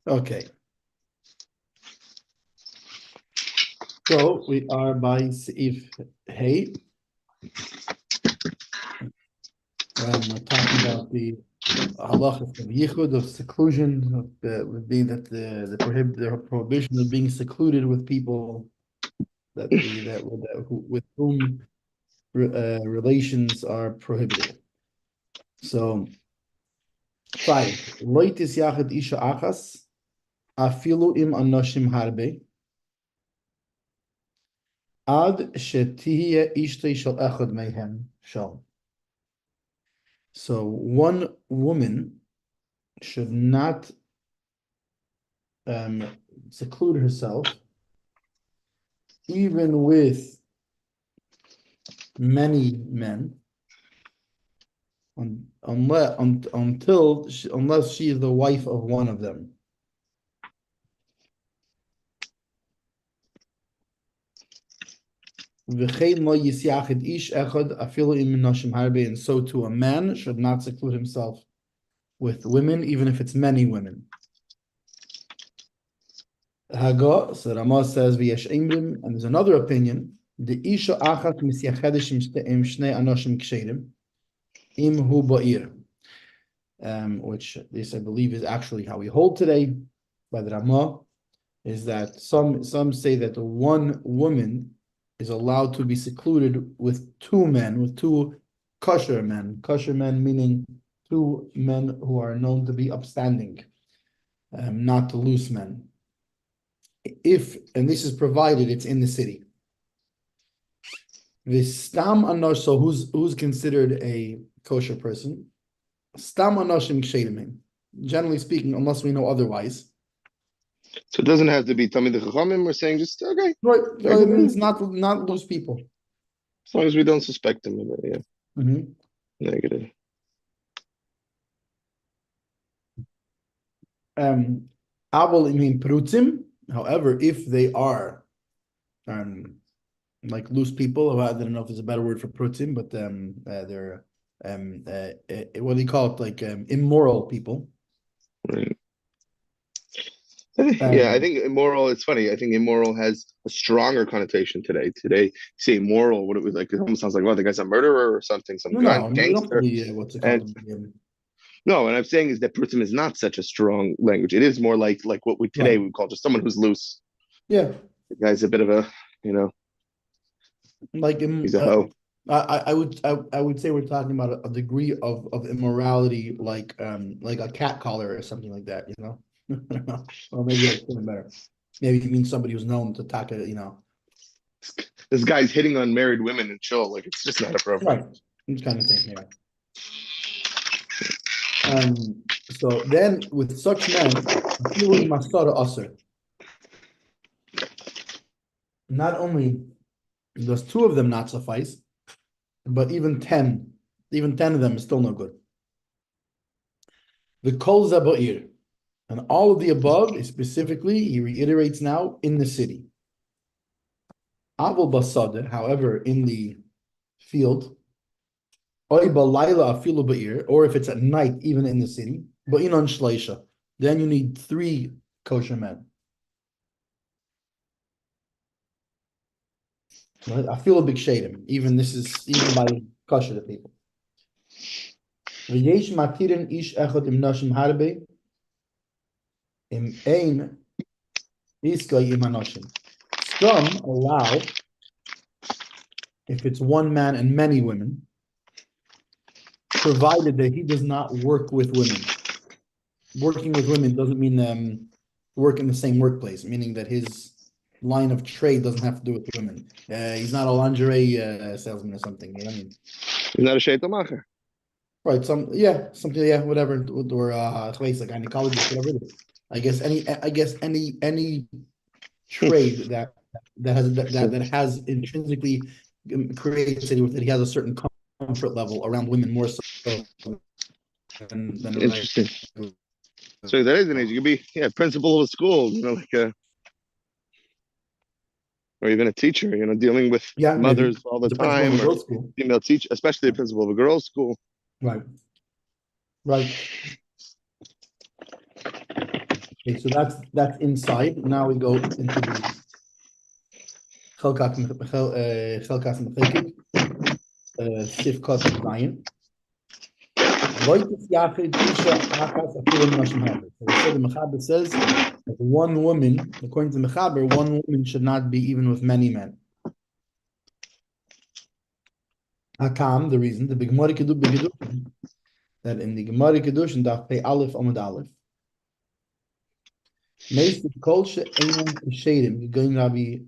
Okay. So we are by Seif Hey. We're talking about the halacha of yichud, of seclusion, would be that the prohibition of being secluded with people with whom relations are prohibited. So 5. Loitis yachad isha achas afilu im anoshim harbe ad shetihye ishtei shel echad mehem shal. So one woman should not seclude herself even with many men unless she is the wife of one of them. And so too a man should not seclude himself with women, even if it's many women. Haga, so Ramah says, and there's another opinion, the isha achat misyachedesh im shnei anoshim kshedim im hu ba'ir, which this I believe is actually how we hold today by the Ramah, is that some say that one woman is allowed to be secluded with two men, with two kosher men. Kosher men meaning two men who are known to be upstanding, not loose men. And this is provided it's in the city. Stam anosh, so who's considered a kosher person? Stam anoshim kshedim. Generally speaking, unless we know otherwise. So it doesn't have to be Tamid Chachamim. We're saying just okay. Right. It means not those people. As long as we don't suspect them. Yeah. Mm-hmm. Negative. However, if they are like loose people, I don't know if there's a better word for prutzim, but they're what do you call it? Like immoral people. Right. Yeah, I think immoral. It's funny. I think immoral has a stronger connotation today. Today, you say immoral, what it was like. It almost sounds like, well, the guy's a murderer or something. Gangster. What's it called? No, what I'm saying is that prutzim is not such a strong language. It is more like what we today would call just someone who's loose. Yeah, the guy's a bit of a, like he's a hoe. I would say we're talking about a degree of immorality, like a cat collar or something like that, I don't know. Or maybe that's even better. Maybe it means somebody who's known to attack This guy's hitting on married women and chill, like it's just not appropriate. Right. It's kind of thing, yeah. So then with such men, not only does two of them not suffice, but even 10 of them is still no good. The kol zaboir, and all of the above is specifically, he reiterates now, in the city. Avol basada, however, in the field, or if it's at night, even in the city, but in on shleisha, then you need 3 kosher men. Right? I feel a big shadim. Even by kosher the people. V'yesh matirin ish echad im nashim harbe im ein iskay im anoshim. Some allow, if it's one man and many women, provided that he does not work with women. Working with women doesn't mean work in the same workplace, meaning that his line of trade doesn't have to do with women. He's not a lingerie salesman or something. You know what I mean? He's not a sheitel. Right. Something. Whatever. Or a gynecologist, whatever it is. I guess any trade that has intrinsically creates it with that he has a certain comfort level around women more so than interesting. So that is an age. You could be principal of a school, or even a teacher, dealing with mothers maybe. All the time, or female teacher, especially the principal of a girls' school. Right. Okay, so that's inside. Now we go into the Chelkas Mechekik, Sifkat Zion. So we said the Mechaber says that one woman, according to the Mechaber, one woman should not be even with many men. Hakam, the reason, the Gemara Kedushin, that in the Gemara Kedushin, Daf Pei Aleph Amud Aleph, Meist Kol She'enon Keshedim, Gegoin Rabbi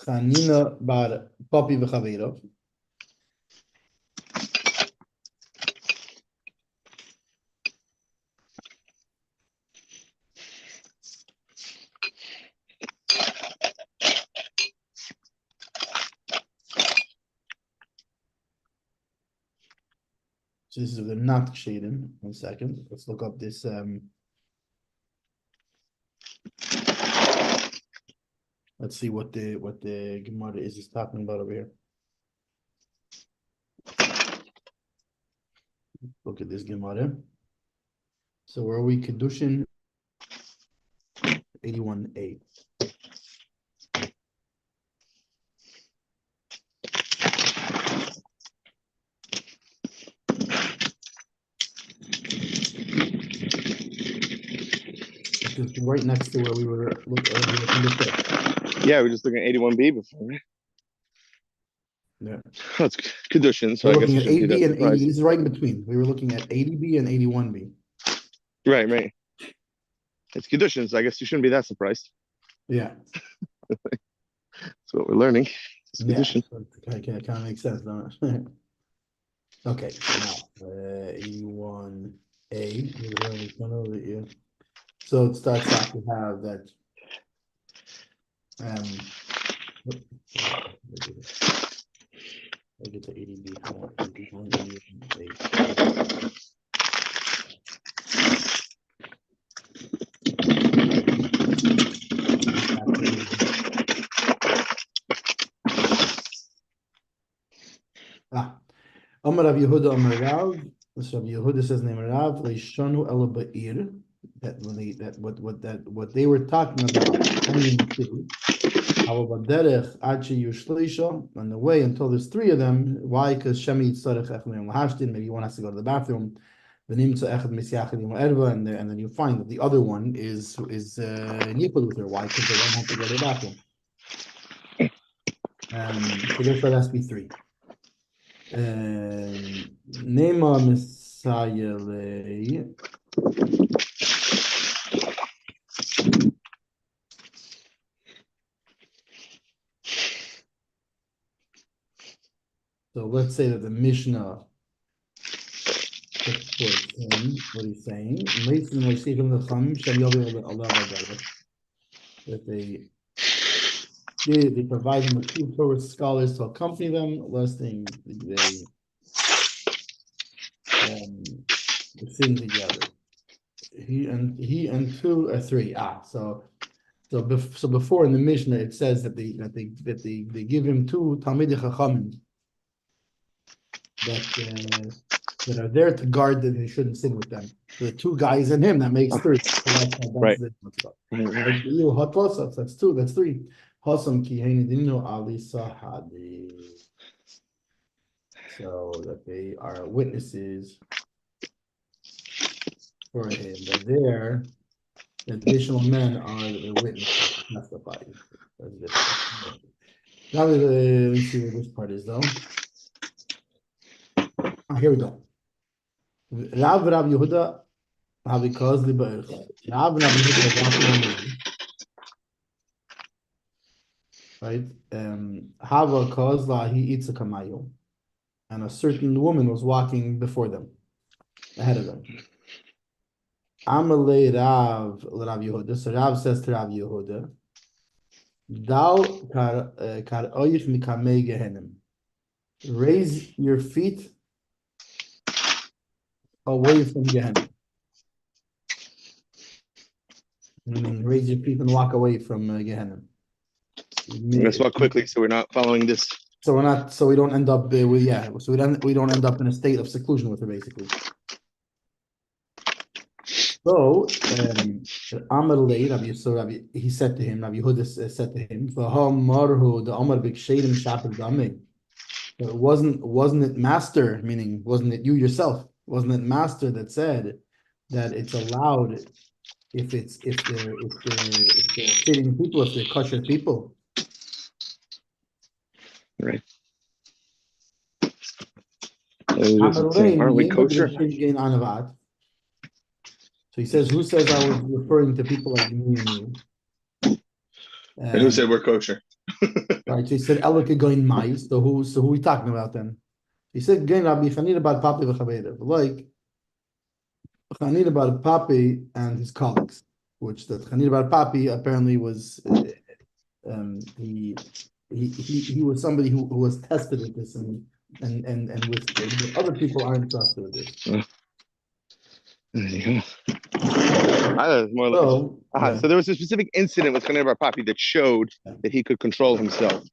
Chanina Bar Papi V'Chaveirov. So this is if they're not Kshedim. 1 second. Let's look up this. Let's see what the Gemara is talking about over here. Look at this Gemara. So where are we? Kedushin 81a. Right next to where we were looking at. Yeah, we're just looking at 81b before, right? Yeah. Oh, it's Kedushin, so We're I guess looking at 80B and 80. This is right in between. We were looking at 80B and 81B. Right. It's Kedushin, so I guess you shouldn't be that surprised. Yeah. That's what we're learning. It's Kedushin. Yeah, it kind of makes sense, don't it? Okay, so now 81A. So it starts out to have that. I get to 80B. Amar Rav Yehuda Amar Rav. This Rav Yehuda says name Rav Leishanu Ela Ba'ir. That when what they were talking about on the way until there's 3 of them. Why? Because Shemi maybe one has to go to the bathroom. And then you find that the other one is equal with her. Why? Because they don't have to go to the bathroom. So therefore it has to be 3. Nema Messiah. So let's say that the Mishnah supports him, what he's saying. That they provide them with 2 Torah scholars to accompany them, lest they sing together. He and 2 or 3. So before in the Mishnah it says that they give him 2 Talmidei Chachamim that are there to guard that he shouldn't sin with them. So the 2 guys and him, that makes 3. So Right. That's 2. That's 3. Hasam ki dino ali sahadi. So that they are witnesses for him. That there, the additional men are the witnesses to testify. Now let me see what this part is though. Here we go. Rav Yehuda, because the Rav Yehuda, right? Hava cause he eats a kamayo, and a certain woman was walking before them, ahead of them. Amalei Rav Yehuda. So Rav says to Rav Yehuda, "Dal kar oyich mikamei gehenim. Raise your feet away from Gehenna. Meaning, raise your feet and walk away from Gehenna." Let's walk quickly so we're not following this. So we don't end up we don't end up in a state of seclusion with her, basically. So, Amar Lei, he said to him, Rabbi Yehuda said to him, "V'ham marhu the Amar b'kshedim shapir damei." But wasn't it master, meaning wasn't it you yourself? Wasn't it master that said that it's allowed if they're fitting people, if they're kosher people? Right. Amar Saying, Lei, aren't we yema kosher? b'kshedim gein anavat. So he says, who says I was referring to people like me and you? And who said we're kosher? Right. So he said, Elike going mais. So who are we talking about then? He said, Gain Rabbi Chanina about Papi v'Chaverev. Like Chanina about Papi and his colleagues, which that Chanina about Papi apparently was he was somebody who was tested with this and withstood, but other people aren't trusted with this. There you go. More like, So so there was a specific incident with Chaner Bar Papi that showed that he could control himself.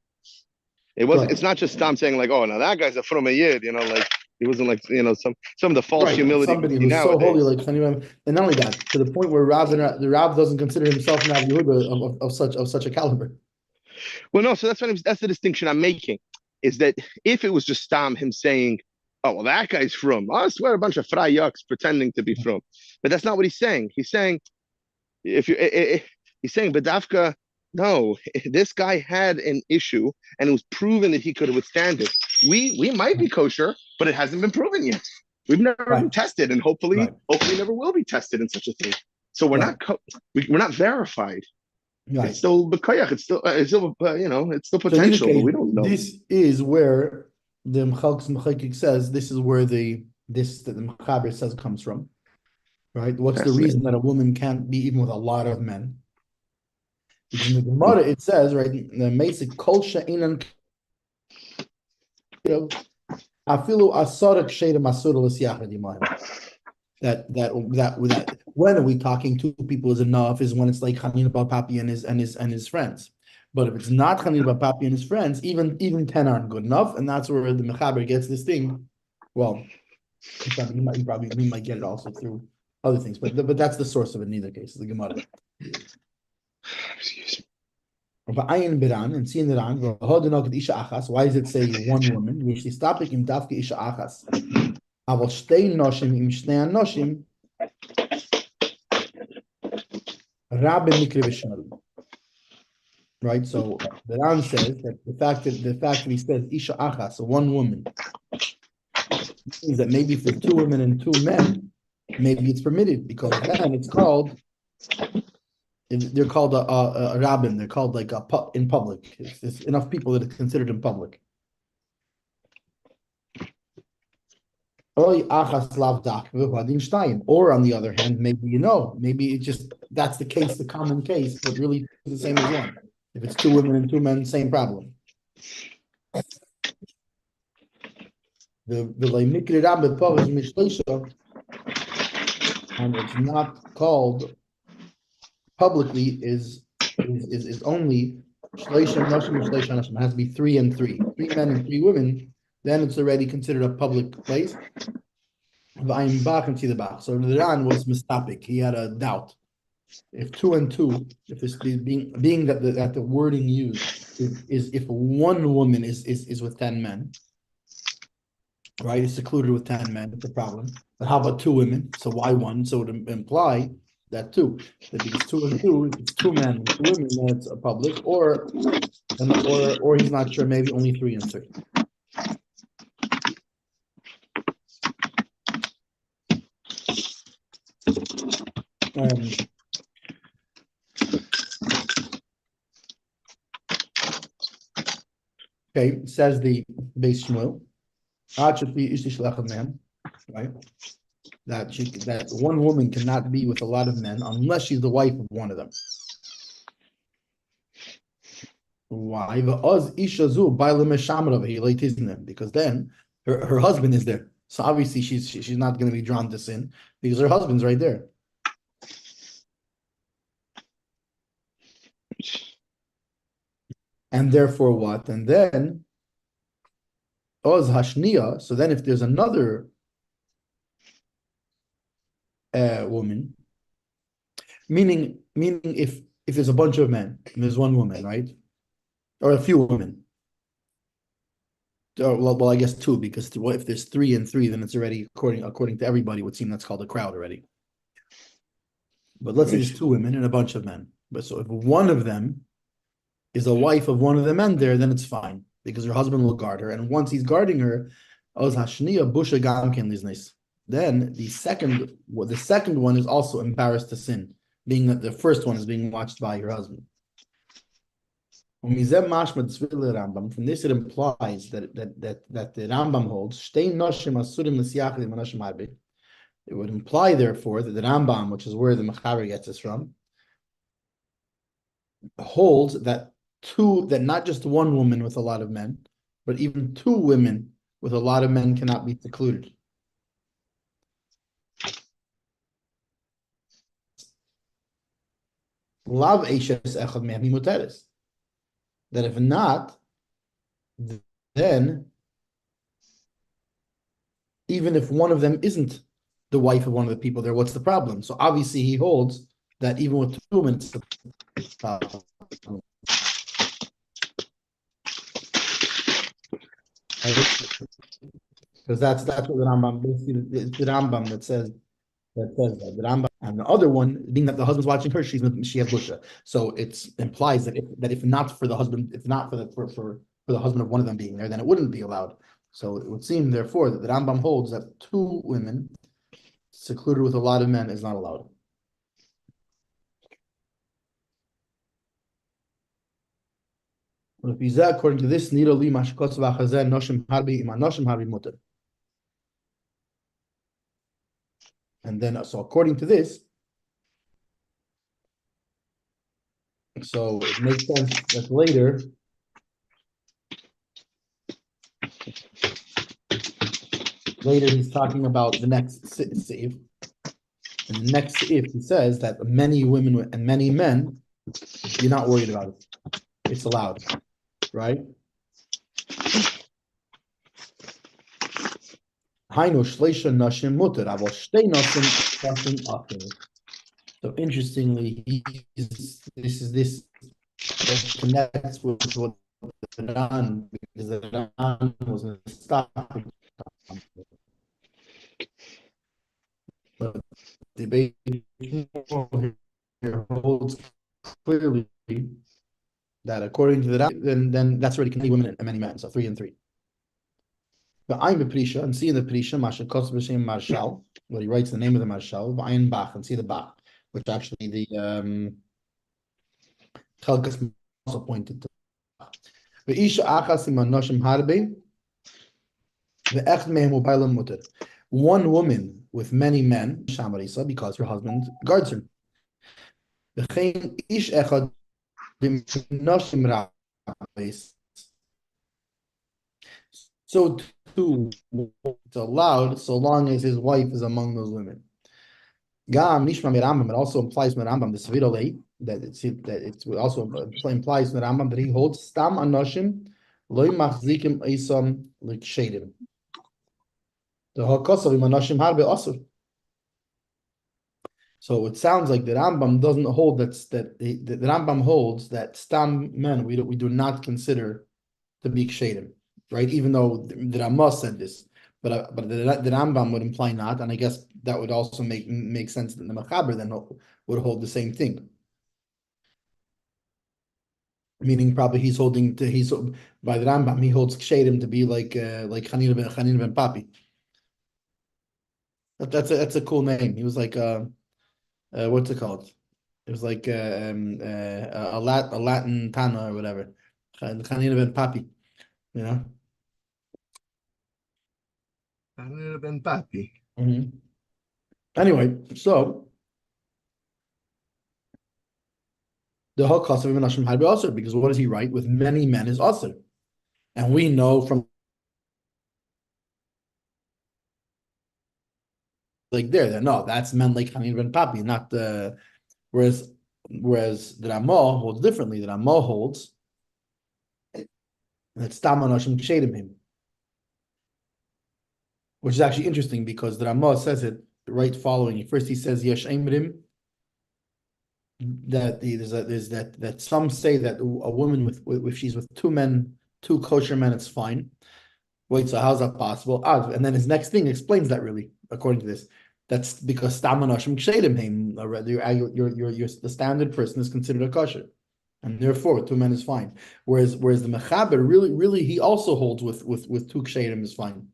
It's not just Tom saying like, oh, now that guy's a from a yid, like he wasn't like, some of the false humility somebody we see who's nowadays. so holy like Chanina, and not only that, to the point where the Rav doesn't consider himself an Rabbi Yehuda of such a caliber. Well, no, so that's the distinction I'm making, is that if it was just Tom him saying, oh, well, that guy's from, I swear a bunch of fry yucks pretending to be from, but that's not what he's saying. He's saying, he's saying, Badafka, no, this guy had an issue and it was proven that he could withstand it. We might be kosher, but it hasn't been proven yet. We've never been tested, and hopefully never will be tested in such a thing. So we're not verified. Right. It's still b'koyach. It's still it's still potential, but we don't know. This is where the Mechalkes says this is where the Mechaber says comes from, right? What's the reason that a woman can't be even with a lot of men? Because in the Gemara it says, right, the Mesik Kol She'inan Afilu Asarak Sheda Masura L'Siyachad Yimayim. That when are we talking two people is enough is when it's like Chanina Bar Papi and his friends. But if it's not Chanina Bar Papi and his friends, even 10 aren't good enough, and that's where the Mechaber gets this thing. Well, we might get it also through other things, but that's the source of it in either case, the Gemara. Excuse me. Ayin Biran and seeing Iran, why does it say one woman? Which is topic in Dafke Isha Achas. Aval shtei noshim im shnei anoshim rabbe mikre v'shnarim. Right, so the Ran says that the fact that he says Isha Achas, so one woman, means that maybe for two women and two men, maybe it's permitted because then it's called. They're called a rabbin. They're called like in public. It's enough people that it's considered in public. Or on the other hand, maybe it just that's the case, the common case, but really it's the same as one. If it's two women and two men, same problem. And it's not called publicly is only shleisha noshim and shleisha noshim. It has to be 3 and 3 men and 3 women. Then it's already considered a public place. V'ayim bach and tzidabach. So the Ran was mistapik. He had a doubt. If 2 and 2, if this being that the wording used is if one woman is with 10 men, right? It's secluded with 10 men. It's a problem. But how about 2 women? So why 1? So it would imply that 2. That because 2 and 2, if it's 2 men and 2 women, then it's a public, or he's not sure, maybe only 3 and 3. Okay, says the Beis Shmuel, man, right? That one woman cannot be with a lot of men unless she's the wife of one of them. Why? Because then her husband is there. So obviously she's not going to be drawn to sin because her husband's right there. And therefore what? And then Oz Hashniya, so then if there's another woman, Meaning if there's a bunch of men and there's one woman, right? Or a few women. Well, I guess two, because if there's 3 and 3, then it's already according to everybody would seem that's called a crowd already. But let's say there's 2 women and a bunch of men. But so if one of them is a wife of one of the men there, then it's fine because her husband will guard her, and once he's guarding her, then the second one is also embarrassed to sin, being that the first one is being watched by her husband. From this, it implies that the Rambam holds. It would imply, therefore, that the Rambam, which is where the Mechaber gets this from, holds that not just one woman with a lot of men, but even 2 women with a lot of men cannot be secluded. Lav eishes echad mehmi muteres. That if not, then even if one of them isn't the wife of one of the people there, what's the problem? So obviously he holds that even with 2 women, it's the problem. Because that's what the Rambam, it's the Rambam that says that. The Rambam, and the other one, being that the husband's watching her, she has busha. So it implies that if not for the husband, if not for the husband of one of them being there, then it wouldn't be allowed. So it would seem, therefore, that the Rambam holds that 2 women secluded with a lot of men is not allowed. According to this, and then, so according to this, so it makes sense that later he's talking about the next seif. In the next seif, he says that many women and many men, you're not worried about it. It's allowed, right? So interestingly, this connects with what the Ran, because the Ran was going to stop. But the debate here holds clearly that according to the Ran, then that's already many women and many men, so 3 and 3. But I'm Prisha, and see in the Prisha, Marshal, what he writes the name of the Marshal, V'ayin Bach, and see the Bach, which actually the Chalkas also pointed to. One woman with many men, because her husband guards her. So too, it's allowed so long as his wife is among those women. Gam nishma mirambam. It also implies mirambam the sevirolei that it also implies mirambam that he holds stam anoshim loy machzikim isam likshedim. The hakosav im anoshim harbe asur. So it sounds like the Rambam doesn't hold the Rambam holds that stam men we do not consider to be kshedim, right? Even though the Ramah said this. But the Rambam would imply not, and I guess that would also make sense that the Mechaber then would hold the same thing. Meaning probably he's by the Rambam he holds Kshedim to be like Chanina ben Papi. That's a cool name. He was like what's it called? It was like a Latin Tana or whatever. Chanina ben Papi, you know. Ben Papi. Mm-hmm. Anyway, so the whole cost of Menashim had to be also because what does he write? With many men is also, and we know from like that no, that's men like Hanin ben Papi, not the whereas the Ramah holds differently. The Ramah holds that Stam Anashim Kshedim him, which is actually interesting because the Ramah says it right following. First he says Yesh Emrim that there's that some say that a woman with if she's with two men, two kosher men, it's fine. Wait, so how's that possible? And then his next thing explains that really, according to this. That's because stam anoshim kshedim him. The standard person is considered a kosher, and therefore two men is fine. Whereas the mechaber really he also holds with two kshedim is fine.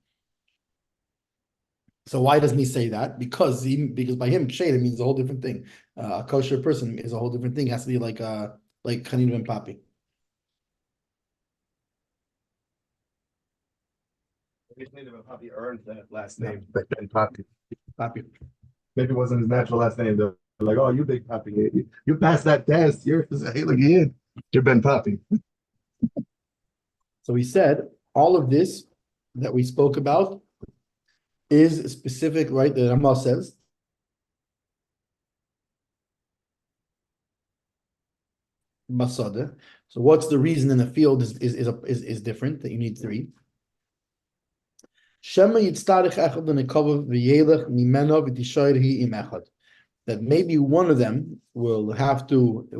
So why doesn't he say that? Because by him kshedim means a whole different thing. A kosher person is a whole different thing. It has to be like Chanin ben Papi. Maybe Papi earned that last name, Ben Papi. Papi. Maybe it wasn't his natural last name. They're like, "Oh, you big Papi, you passed that test. You're Ben Papi." So he said all of this that we spoke about is specific, right? The Rama says. Masada. So what's the reason in the field is different that you need three. That maybe one of them will have to he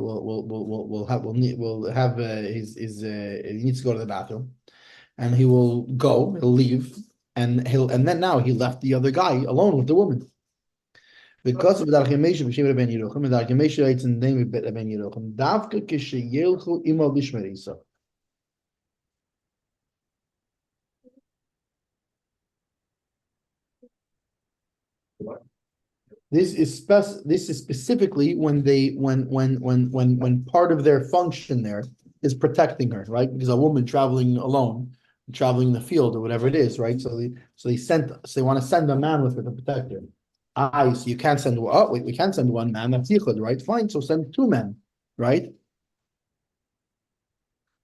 needs to go to the bathroom, and he'll leave, and then now he left the other guy alone with the woman. Because of the Archimesha b'Shem Ben Yerucham, and the Archimesha writes in the name of Ben Yerucham, Davka k'sheyelchu imo lishmerisa. This is specifically when part of their function there is protecting her, right? Because a woman traveling alone, traveling in the field or whatever it is, right? So they want to send a man with her to protect her. So you can't send we can't send one man, that's yichud, right? Fine, so send two men, right?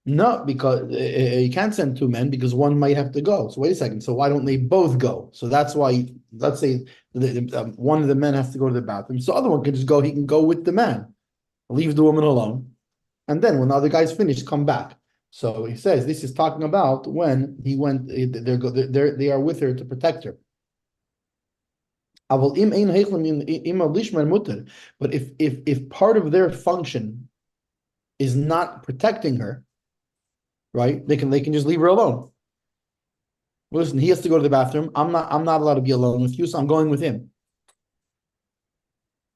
No, because you can't send two men because one might have to go. So wait a second. So why don't they both go? So that's why, let's say one of the men has to go to the bathroom. So the other one can just go. He can go with the man, leave the woman alone, and then when the other guy's finished, come back. So he says this is talking about when he went. They are with her to protect her. But if part of their function is not protecting her, right? They can just leave her alone. Listen, he has to go to the bathroom. I'm not allowed to be alone with you, so I'm going with him.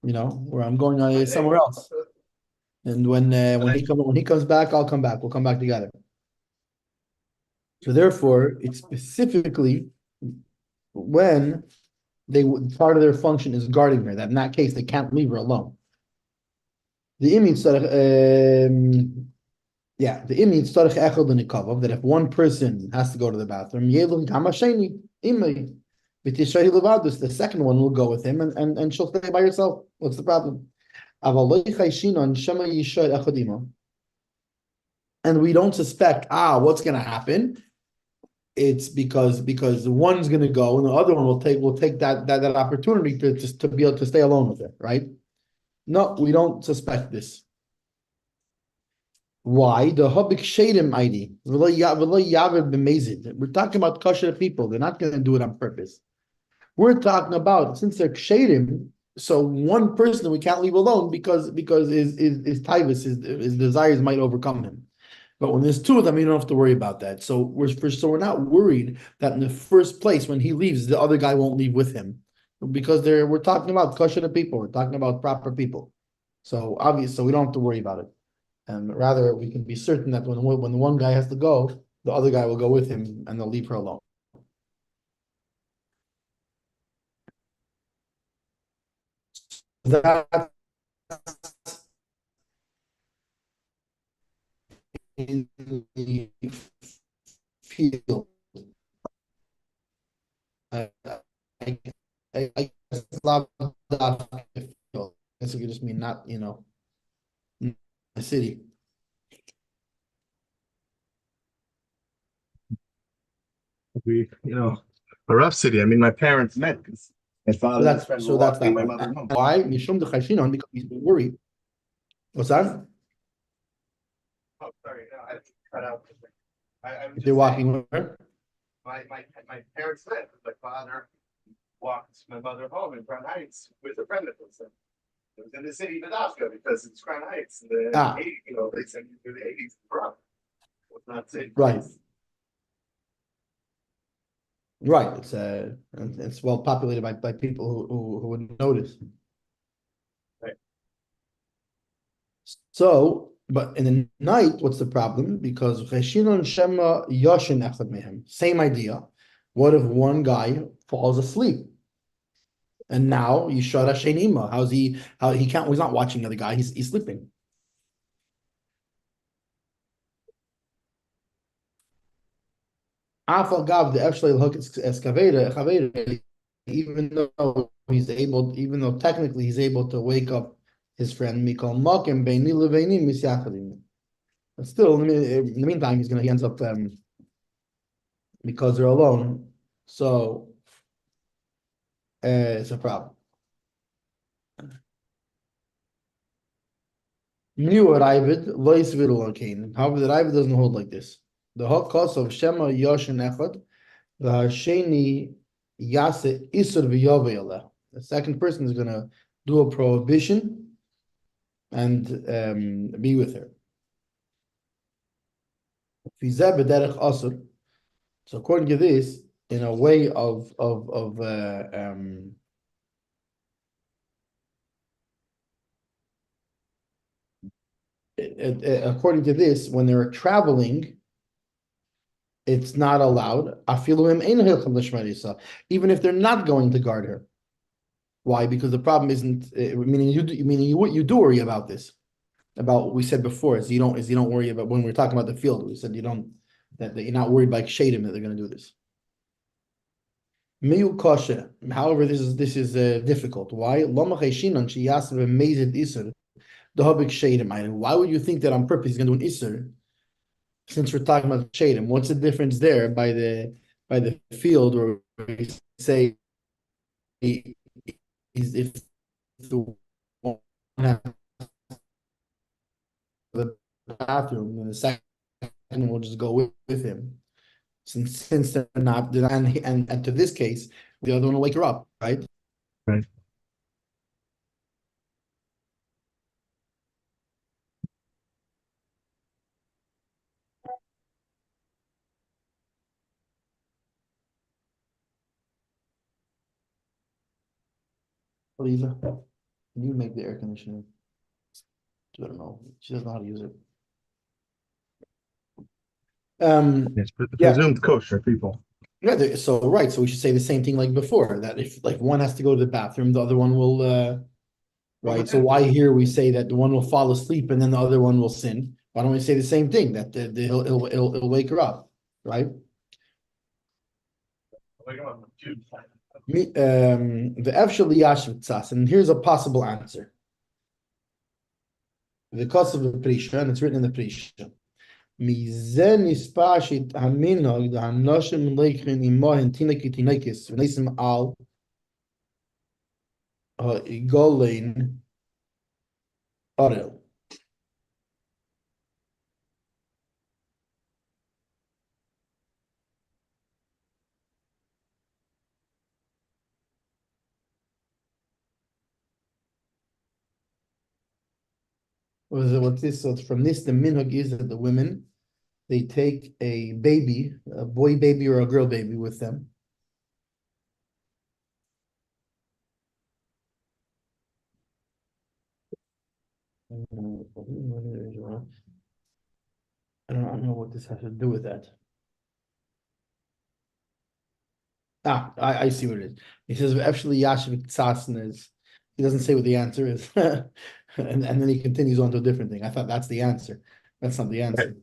Or I'm going somewhere else. And when he comes back, I'll come back. We'll come back together. So therefore, it's specifically when part of their function is guarding her. That in that case, they can't leave her alone. The image that if one person has to go to the bathroom, the second one will go with him and she'll stay by herself. What's the problem? And we don't suspect, what's going to happen? It's because one's going to go and the other one will take that opportunity to be able to stay alone with it, right? No, we don't suspect this. Why? The Habik Shadim ID. We're talking about kosher people. They're not going to do it on purpose. We're talking about, since they're Shadim, so one person we can't leave alone because his tivus, his desires might overcome him. But when there's two of them, you don't have to worry about that. So we're not worried that in the first place, when he leaves, the other guy won't leave with him. Because we're talking about kosher people. We're talking about proper people. So obviously, so we don't have to worry about it. And rather, we can be certain that when the one guy has to go, the other guy will go with him and they'll leave her alone. That in the field. I guess it could just mean not, the city. A rough city. I mean, my parents met because my father and his friends were walking my mother home. Why? Mishum the Chayshinon, because he's been worried. What's that? Oh, sorry, no, I cut out. They're walking where? My parents met. My father walked my mother home in Crown Heights with a friend that was there. It was in the city of Nebraska because it's Crown Heights in the 80s, they sent you through the 80s. It's not safe. Right. Right. It's well populated by people who would notice. Right. So, but in the night, what's the problem? Because Cheshinon Shema Yoshin Echad Mehem. Same idea. What if one guy falls asleep? And now Yishara Shenima. How he can't, he's not watching the other guy, he's sleeping. Afal Gav the Efshlei Hook Excavator, even though even though technically he's able to wake up his friend Mikol Mokim Beini Leveini Misyachadim. But still, in the meantime, he ends up because they're alone. So it's a problem. New Ravid Lois Vidalokin. However, the Ravid doesn't hold like this. The whole cause of Shema Yoshin Echad, the Harsheni Yase Isur V'Yoveyala. The second person is going to do a prohibition and be with her. So according to this, in a way of according to this, when they're traveling, it's not allowed. Even if they're not going to guard her. Why? Because the problem isn't. Meaning you do worry about this. About what we said before is you don't worry about when we're talking about the field. We said that you're not worried by shadim that they're going to do this. Miyu kosher. However, this is difficult. Why? Why would you think that on purpose he's going to do an isur? Since we're talking about shadim, what's the difference there by the field where we say if the one has the bathroom and the second will just go with him. Since they're not, and to this case, the other one will wake her up, right? Right. Lisa, can you make the air conditioner? I don't know. She doesn't know how to use it. It's presumed kosher people. Yeah, so right. So we should say the same thing like before, that if like one has to go to the bathroom, the other one will right. So why here we say that the one will fall asleep and then the other one will sin? Why don't we say the same thing, that he'll wake her up, right? The Hershel Yashvitzas, and here's a possible answer. The cost of the Prisha, and it's written in the Prisha. Mizen ispashit haminog the hanoshim leichin imohen tinaki tinakis v'nesim al igolein orel. What's this? So from this, the minhag is that the women, they take a baby, a boy baby or a girl baby with them. I don't know what this has to do with that. I see what it is. He says, actually, Yashvik Tzasn is, he doesn't say what the answer is. and then he continues on to a different thing. I thought that's the answer. That's not the answer.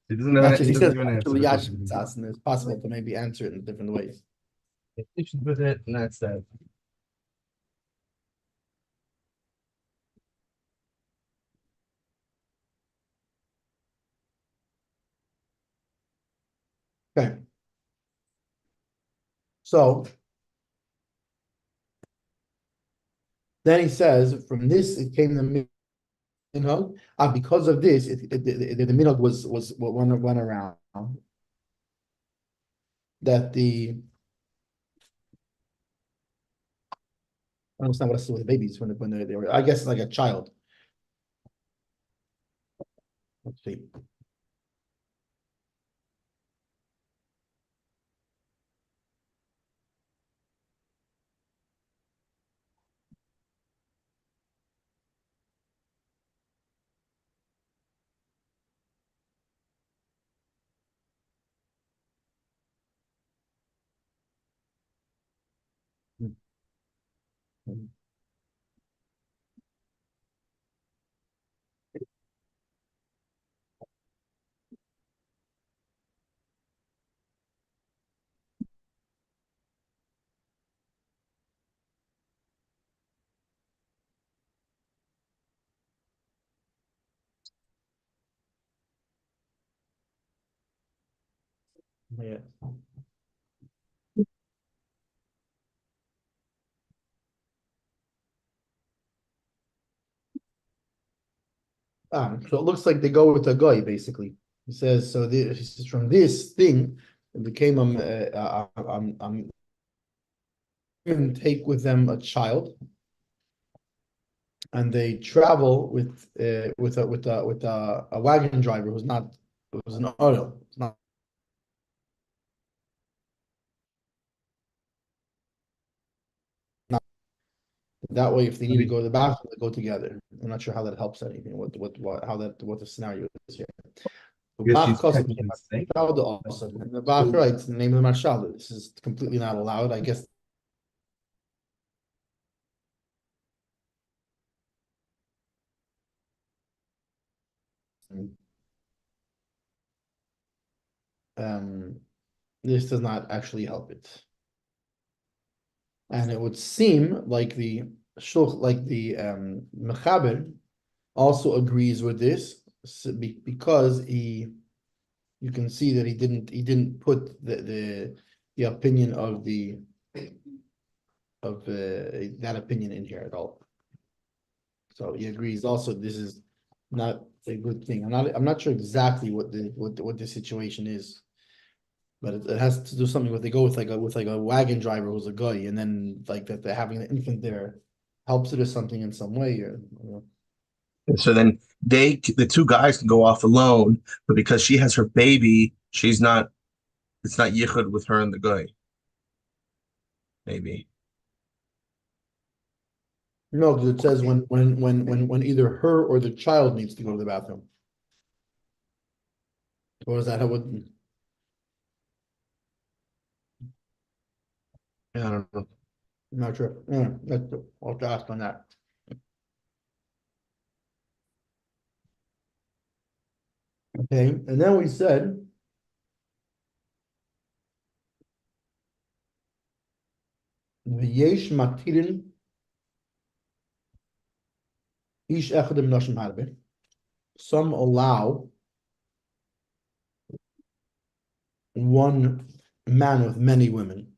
He doesn't know. Actually, he says, actually, Yashvik Tzasn is possible to maybe answer it in different ways. You should put it, and that's that. Okay. So then he says, from this it came the minhag. Because of this, the minhag was what went around that the I don't understand what else to do with babies when they were. I guess it's like a child. Let's see. Yeah. So it looks like they go with a guy basically. He says so. This is from this thing. It became and take with them a child, and they travel with a wagon driver who's not who's an auto. It's not that way. If they need to go to the bathroom, they go together. I'm not sure how that helps anything. What what the scenario is here. Guess she's technically safe. Also, and the Bach writes the name of the Marshal. This is completely not allowed. I guess. This does not actually help it. And it would seem like the Mechaber also agrees with this because you can see that he didn't put the opinion of that opinion in here at all. So he agrees also this is not a good thing. I'm not sure exactly what the situation is, but it has to do something with they go with like a wagon driver who's a guy, and then like that they're having the infant there helps it or something in some way, or And so then the two guys can go off alone, but because she has her baby, it's not yichud with her and the guy. Maybe. no, because it says when either her or the child needs to go to the bathroom. Or is that how it? Yeah, I don't know. I'm not sure. Yeah, I'll have to ask on that. Okay, and then we said v'yesh matirin ish echadim nashim harbe. Some allow one man with many women.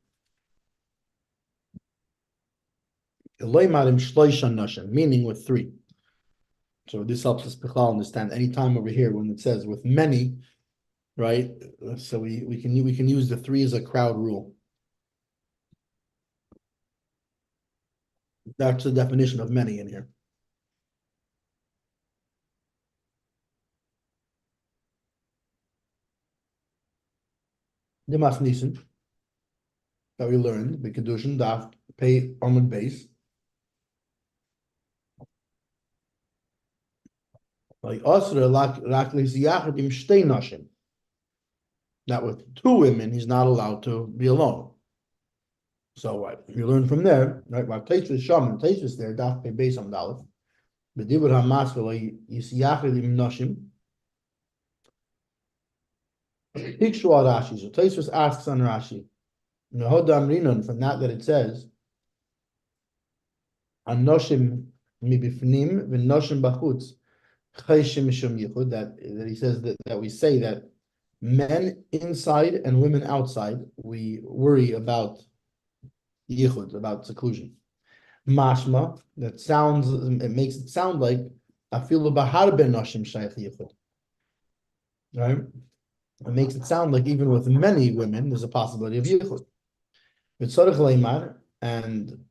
Meaning with three. So this helps us understand any time over here when it says with many, right? So we can use the three as a crowd rule. That's the definition of many in here. The Mas Nisan that we learned, the Kedushin, Daf, pay Amud base. Like Asra Rakli Shtei Nashim. That with two women, he's not allowed to be alone. So you learn from there, right? While Taisvis Sham, Taisvis there, Daf pay base on Daleth. The Dibur Hamas Yisiyachadim Nashim. Hikshu Rashi. So Taisvis asks on Rashi. Nehodam Rinon, from that it says Anoshim mibifnim v'noshim bachutz chayshim mishum yichud, that he says that we say that men inside and women outside we worry about yichud, about seclusion. Mashma, that sounds, it makes it sound like afilu bahar ben noshim shaykh yichud, right? It makes it sound like even with many women there's a possibility of yichud. And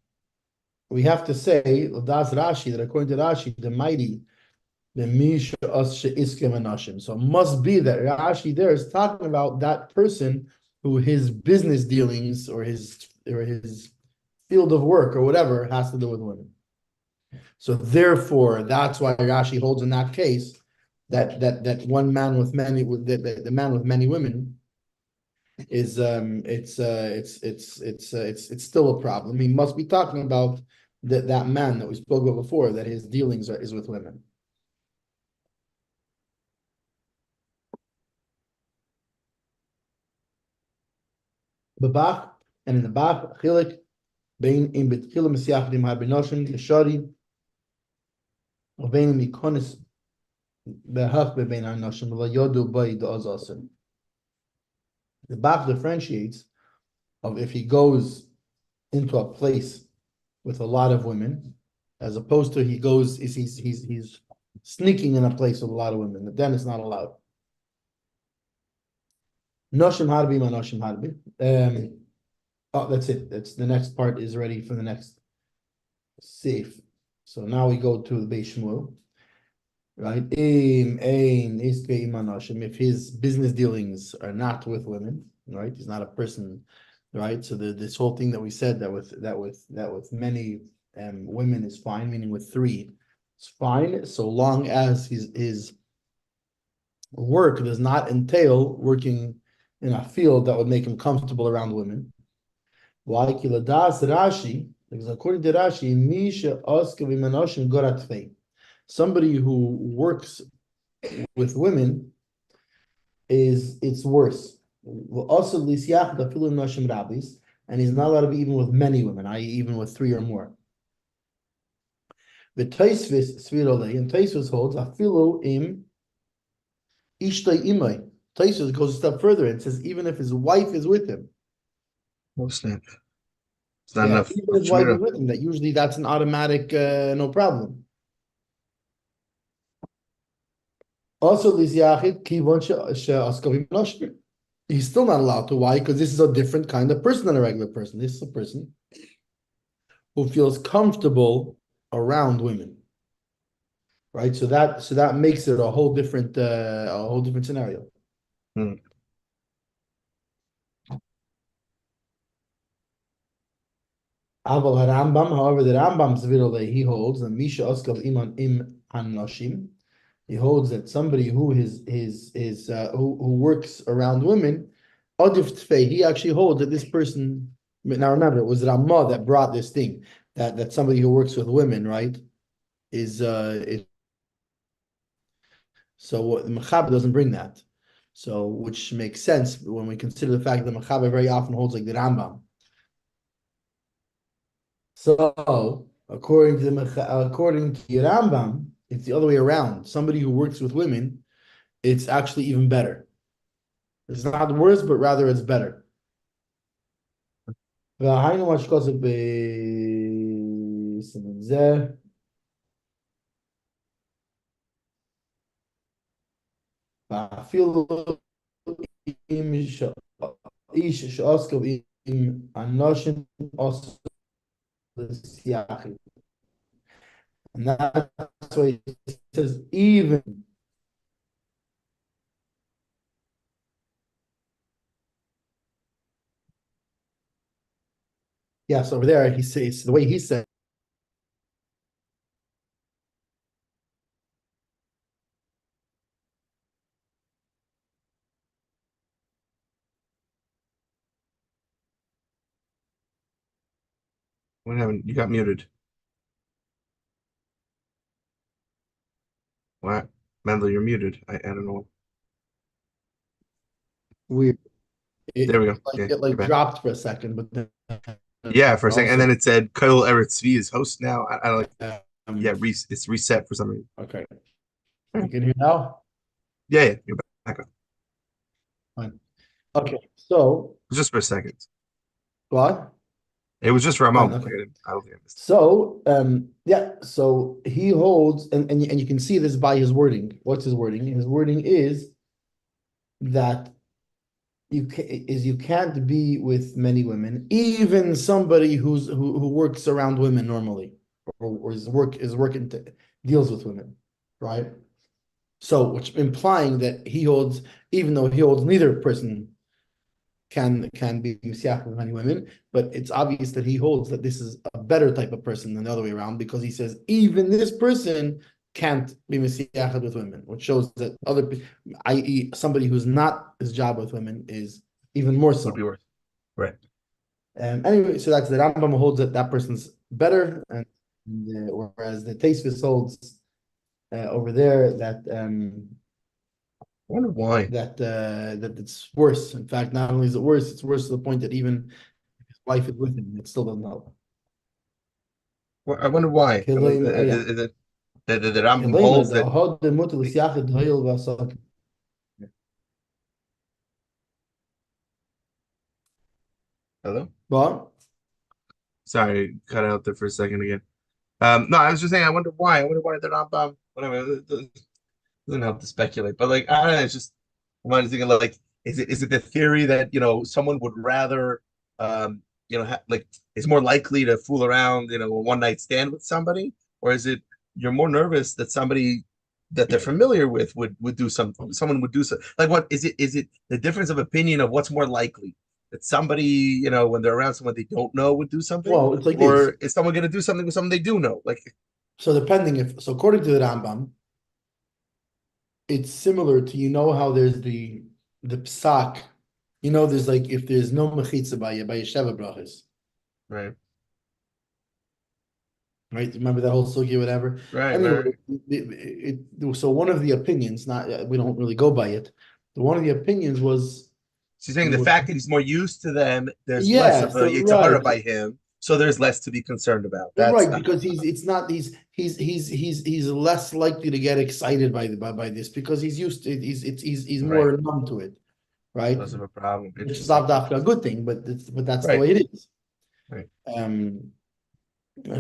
we have to say that's Rashi, that according to Rashi, the mighty, the Misha Us Iskem Anashim. So it must be that Rashi there is talking about that person who his business dealings or his field of work or whatever has to do with women. So therefore, that's why Rashi holds in that case that one man with many, the man with many women is it's still a problem. He must be talking about that man that we spoke about before, that his dealings is with women. Babach, and in the Bach, Chilik, Bein in Betchilim Siachdim Habinoshim, Keshari, or Bein Mikonis Behach Bein Anoshim, Yodah Bay the Ozasim. The Bach differentiates of if he goes into a place with a lot of women, as opposed to he's sneaking in a place with a lot of women. Then it's not allowed. Noshim Harbi, Manoshim Harbi. Oh, that's it. That's the next part is ready for the next safe. So now we go to the Beis Shmuel, right? If his business dealings are not with women, right? He's not a person, right? So this whole thing that we said that with many women is fine, meaning with three, it's fine so long as his work does not entail working in a field that would make him comfortable around women. Why? Rashi, because according to Rashi, somebody who works with women it's worse. Also, and he's not allowed to be even with many women, i.e., even with three or more. The Taisvis Svirole, and Taisvis holds afilu im ishtay imay. Taisvis goes a step further and says even if his wife is with him. No snap. It's not enough. Even his wife is with him, that usually that's an automatic no problem. Also, he's still not allowed to. Why? Because this is a different kind of person than a regular person. This is a person who feels comfortable around women, right? So that makes it a whole different scenario. However, the Rambam he holds and Misha Oskav Iman Im Hanoshim. He holds that somebody who who works around women, he actually holds that this person. Now remember, it was Ramah that brought this thing that somebody who works with women, right, is so the Mechaber doesn't bring that, so which makes sense when we consider the fact that the Mechaber very often holds like the Rambam. So according to Rambam, it's the other way around. Somebody who works with women, it's actually even better. It's not worse, but rather it's better. And that's why it says even. Yes, over there he says the way he said. What happened? You got muted. What? Mendel, you're muted. I don't know. Weird. There we go. It dropped for a second, but then for a second, and then it said Kollel Eretz Hatzvi is host now. I like. It's reset for some reason. Okay. You can hear now? Yeah, you're back up. Fine. Okay, so just for a second. What? It was just for a moment. Okay. I don't think I missed it. So so he holds, and you can see this by his wording. What's his wording? His wording is that you can't be with many women, even somebody who works around women normally, or deals with women, right? So, which implying that he holds, even though he holds neither person can be misiach with many women, but it's obvious that he holds that this is a better type of person than the other way around, because he says even this person can't be misiach with women, which shows that other, i.e., somebody who's not his job with women, is even more so. Would be worse. Right. Anyway, so that's the Rambam holds that that person's better, and whereas the Tosfos holds over there that I wonder why. that it's worse. In fact, not only is it worse, it's worse to the point that even if his wife is with him, it still doesn't help. Well, I wonder why. Is it the Rambam holds that? Hello? But Sorry, cut out there for a second again. No, I was just saying, I wonder why. I wonder why the Rambam, whatever, it doesn't help to speculate. But like, I don't know, it's just, I'm thinking like, is it the theory that, someone would rather, like, is more likely to fool around, a one night stand with somebody? Or is it you're more nervous that somebody that they're familiar with would do something, someone would do something? Like, what is it the difference of opinion of what's more likely? That somebody, when they're around someone they don't know would do something? well, it's like Or this. is someone going to do something with someone they do know? Like, So according to the Rambam, it's similar to how there's the psak, there's like if there's no mechitza by Sheva brachas, right, right? Remember that whole sugi, whatever. right, Anyway, right. so one of the opinions, not we don't really go by it. One of the opinions was. She's saying the fact that he's more used to them, there's less Yeah, of a so Yetzer Hara right, by him, so there's less to be concerned about. That's right, because he's less likely to get excited by this because he's used to he's right. more numb to it, right? Less of a problem. Which is Interesting. not a good thing, but that's the Right, way it is. right.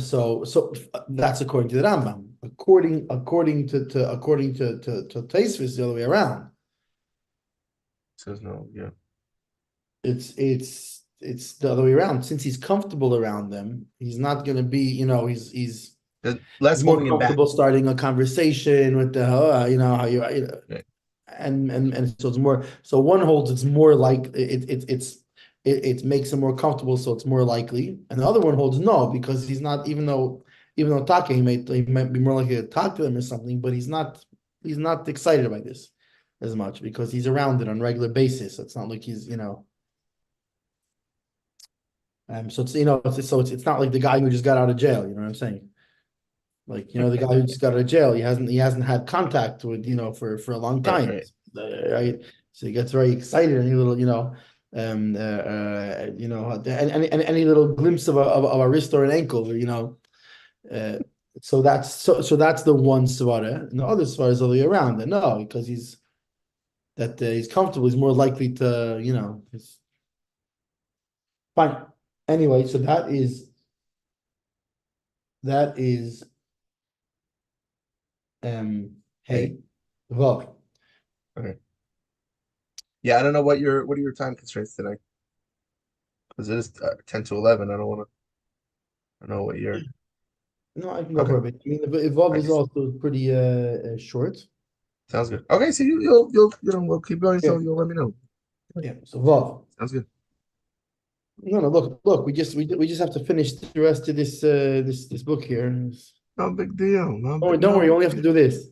So that's according to the Rambam. According to Tosfos, the other way around. Says no, yeah. It's the other way around. Since he's comfortable around them, he's not going to be, he's There's less more holding him back. comfortable starting a conversation with the, how you, Right. and so it's more. So one holds it's more like it makes him more comfortable, so it's more likely. And the other one holds no, because he's not, even though talking, he might be more likely to talk to them or something, but he's not excited about this as much because he's around it on a regular basis. So it's not like he's so it's not like the guy who just got out of jail. You know what I'm saying? Like the guy who just got out of jail, he hasn't had contact with for a long time, Right. right? So he gets very excited, any little any little glimpse of a wrist or an ankle, so that's the one svara, and the other svara is all the way around. And no, because he's comfortable, he's more likely to he's fine. Anyway, so that is hey, Vav. Okay. Yeah, I don't know what are your time constraints tonight? Because it is 10 to 11. I don't know what you're. No, I can go for a bit. I mean, Vav is also pretty short. Sounds good. Okay, so you'll we'll keep going. So Yeah. you'll let me know. Yeah. So Vav. Sounds good. No, look. We just have to finish the rest of this book here. No big deal. Don't worry. You only have to do this.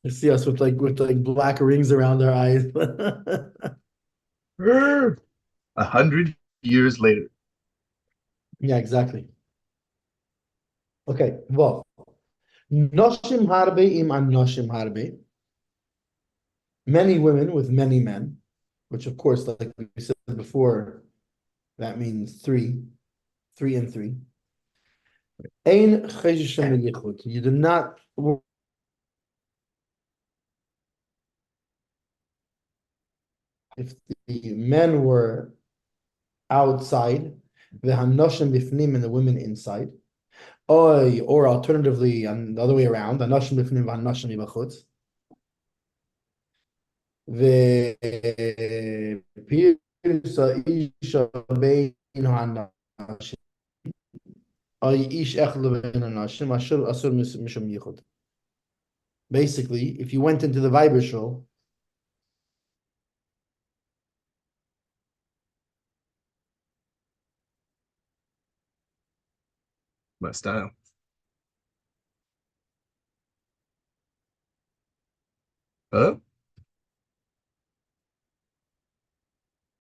You see us with black rings around our eyes. 100 years later. Yeah, exactly. Okay. Vav. Noshim harbe im anoshim harbe. Many women with many men, which of course, like we said before, that means three and three. Ein cheshushem yichud. You do not. If the men were outside, the hanoshim bifnim and the women inside, or alternatively, on the other way around, hanoshim bifnim v'hanoshim b'chutz. ופירס האיש בין האנשים, أي إيش أخذ بين الناس أشر أصر مشم يخد. Basically, if you went into the Viber show, My style. Hello?